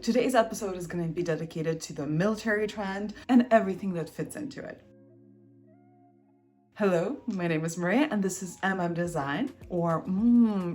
Today's episode is going to be dedicated to the military trend and everything that fits into it. Hello, my name is Maria and this is Design or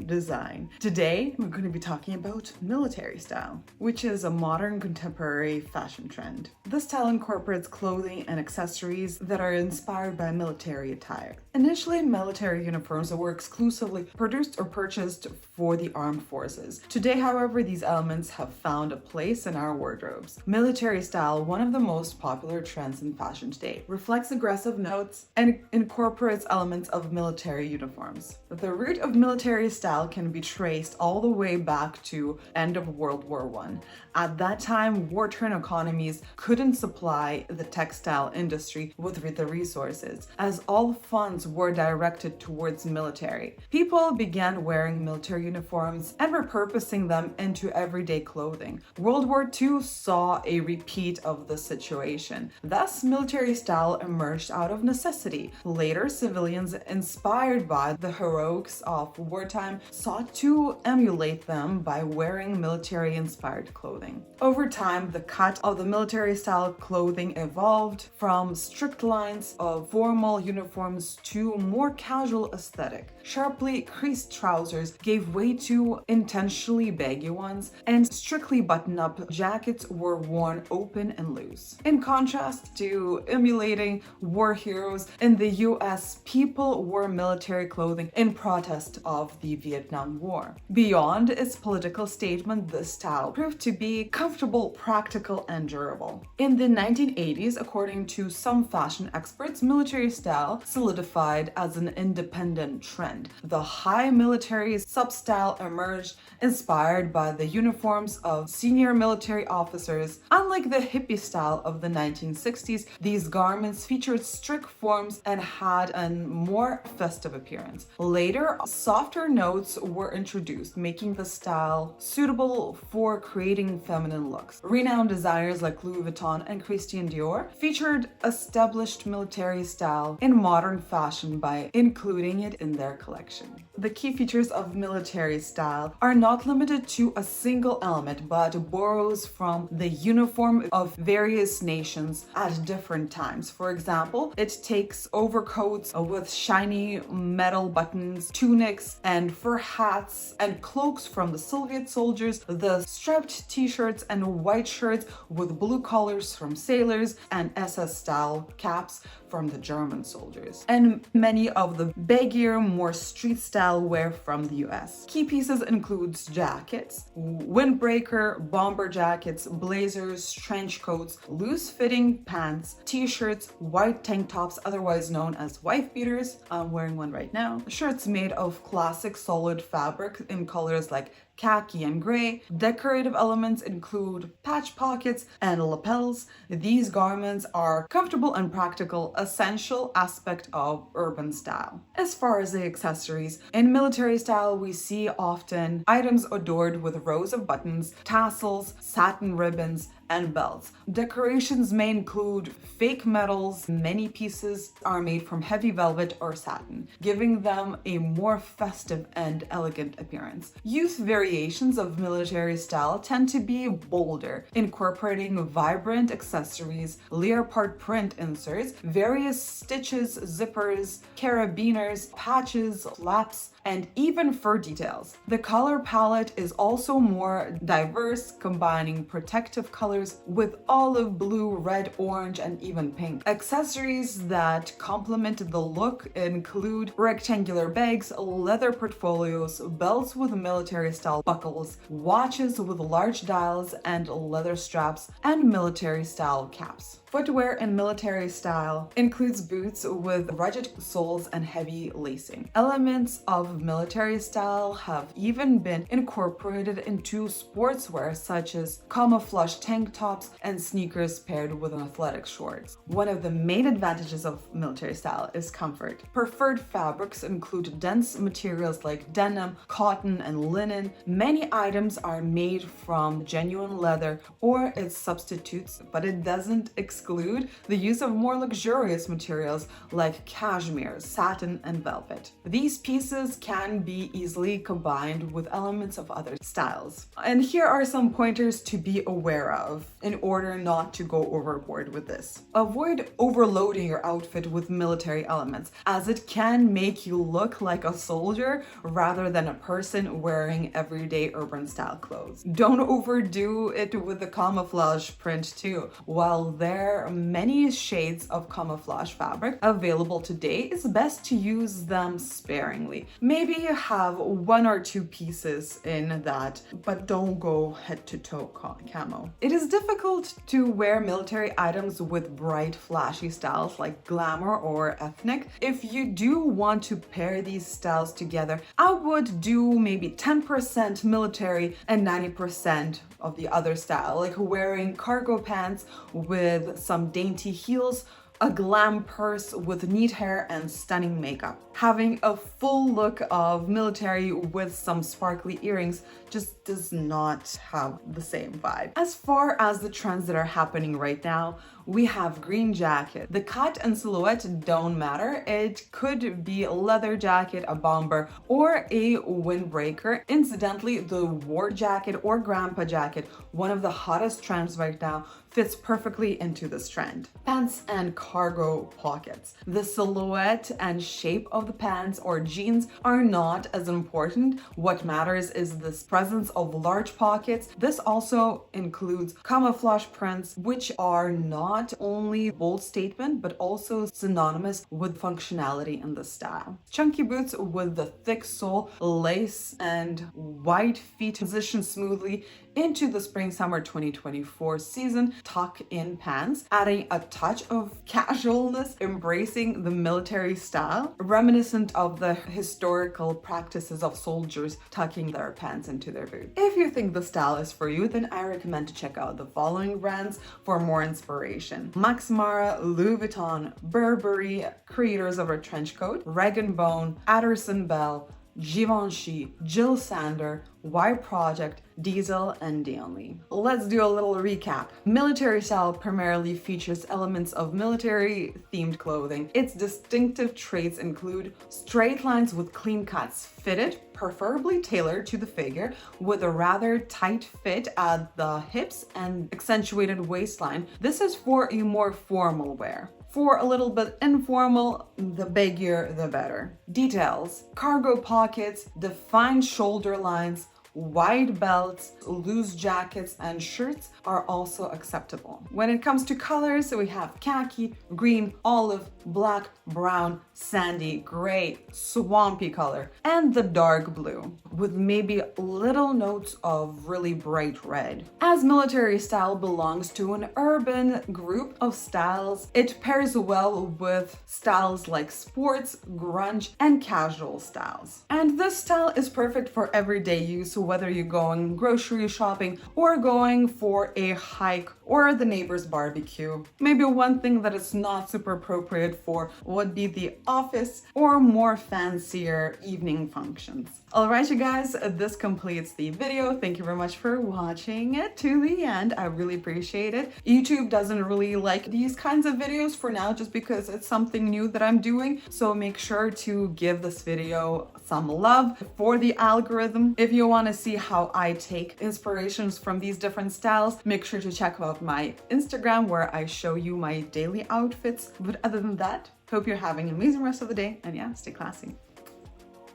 Design. Today we're going to be talking about military style, which is a modern contemporary fashion trend. This style incorporates clothing and accessories that are inspired by military attire. Initially, military uniforms were exclusively produced or purchased for the armed forces. Today, however, these elements have found a place in our wardrobes. Military style, one of the most popular trends in fashion today, reflects aggressive notes and incorporates elements of military uniforms. The root of military style can be traced all the way back to end of World War I. At that time, war-torn economies couldn't supply the textile industry with the resources, as all funds were directed towards military. People began wearing military uniforms and repurposing them into everyday clothing. World War II saw a repeat of the situation. Thus, military style emerged out of necessity. Later, civilians, inspired by the heroics of wartime, sought to emulate them by wearing military-inspired clothing. Over time, the cut of the military-style clothing evolved from strict lines of formal uniforms to more casual aesthetic. Sharply creased trousers gave way to intentionally baggy ones, and strictly button-up jackets were worn open and loose. In contrast to emulating war heroes, in the US, people wore military clothing in protest of the Vietnam War. Beyond its political statement, this style proved to be comfortable, practical, and durable. In the 1980s, according to some fashion experts, military style solidified as an independent trend. The high military substyle emerged, inspired by the uniforms of senior military officers. Unlike the hippie style of the 1960s, these garments featured strict forms and had a more festive appearance. Later, softer notes were introduced, making the style suitable for creating feminine looks. Renowned designers like Louis Vuitton and Dior featured established military style in modern fashion by including it in their collection. The key features of military style are not limited to a single element, but borrows from the uniform of various nations at different times. For example, it takes overcoats with shiny metal buttons, tunics, and fur hats and cloaks from the Soviet soldiers, the striped t-shirts and white shirts with blue collars from sailors, and SS-style caps from the German soldiers, and many of the baggier, more street-style wear from the US. Key pieces include jackets, windbreaker, bomber jackets, blazers, trench coats, loose-fitting pants, t-shirts, white tank tops, otherwise known as wife beaters. I'm wearing one right now. Shirts made of classic solid fabric in colors like khaki and gray. Decorative elements include patch pockets and lapels. These garments are comfortable and practical, essential aspect of urban style. As far as the accessories, in military style, we see often items adorned with rows of buttons, tassels, satin ribbons, and belts. Decorations may include fake metals. Many pieces are made from heavy velvet or satin, giving them a more festive and elegant appearance. Youth variations of military style tend to be bolder, incorporating vibrant accessories, leopard print inserts, various stitches, zippers, carabiners, patches, flaps, and even fur details. The color palette is also more diverse, combining protective colors with olive, blue, red, orange, and even pink. Accessories that complement the look include rectangular bags, leather portfolios, belts with military-style buckles, watches with large dials and leather straps, and military-style caps. Footwear in military style includes boots with rugged soles and heavy lacing. Elements of military style have even been incorporated into sportswear, such as camouflage tank tops and sneakers paired with athletic shorts. One of the main advantages of military style is comfort. Preferred fabrics include dense materials like denim, cotton, and linen. Many items are made from genuine leather or its substitutes, but it doesn't exclude exclude the use of more luxurious materials like cashmere, satin, and velvet. These pieces can be easily combined with elements of other styles. And here are some pointers to be aware of in order not to go overboard with this. Avoid overloading your outfit with military elements, as it can make you look like a soldier rather than a person wearing everyday urban style clothes. Don't overdo it with the camouflage print too. While there are many shades of camouflage fabric available today, it's best to use them sparingly. Maybe you have 1 or 2 pieces in that, but don't go head to toe camo. It is difficult to wear military items with bright, flashy styles like glamour or ethnic. If you do want to pair these styles together, I would do maybe 10% military and 90% of the other style, like wearing cargo pants with some dainty heels, a glam purse with neat hair and stunning makeup. Having a full look of military with some sparkly earrings just does not have the same vibe. As far as the trends that are happening right now, we have green jacket. The cut and silhouette don't matter. It could be a leather jacket, a bomber, or a windbreaker. Incidentally, the war jacket or grandpa jacket, one of the hottest trends right now, fits perfectly into this trend. Pants and cargo pockets. The silhouette and shape of the pants or jeans are not as important. What matters is this presence of large pockets. This also includes camouflage prints, which are not only bold statement, but also synonymous with functionality in the style. Chunky boots with the thick sole, lace, and wide feet position smoothly into the spring-summer 2024 season. Tuck-in pants, adding a touch of casualness, embracing the military style, reminiscent of the historical practices of soldiers tucking their pants into their boots. If you think the style is for you, then I recommend to check out the following brands for more inspiration: Max Mara, Louis Vuitton, Burberry, creators of our trench coat, Rag & Bone, Addison Bell, Givenchy, Jill Sander, Y Project, Diesel, and Dionely. Let's do a little recap. Military style primarily features elements of military-themed clothing. Its distinctive traits include straight lines with clean cuts, fitted, preferably tailored to the figure, with a rather tight fit at the hips and accentuated waistline. This is for a more formal wear. For a little bit informal, the bigger the better. Details: cargo pockets, defined shoulder lines, wide belts, loose jackets, and shirts are also acceptable. When it comes to colors, we have khaki, green, olive, black, brown, sandy, gray, swampy color, and the dark blue, with maybe little notes of really bright red. As military style belongs to an urban group of styles, it pairs well with styles like sports, grunge, and casual styles. And this style is perfect for everyday use, whether you're going grocery shopping or going for a hike or the neighbor's barbecue. Maybe one thing that is not super appropriate for would be the office or more fancier evening functions. All right, you guys, this completes the video. Thank you very much for watching it to the end. I really appreciate it. YouTube doesn't really like these kinds of videos for now, just because it's something new that I'm doing. So make sure to give this video some love for the algorithm. If you want to see how I take inspirations from these different styles, make sure to check out my Instagram, where I show you my daily outfits. But other than that, hope you're having an amazing rest of the day, and yeah, stay classy.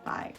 Bye.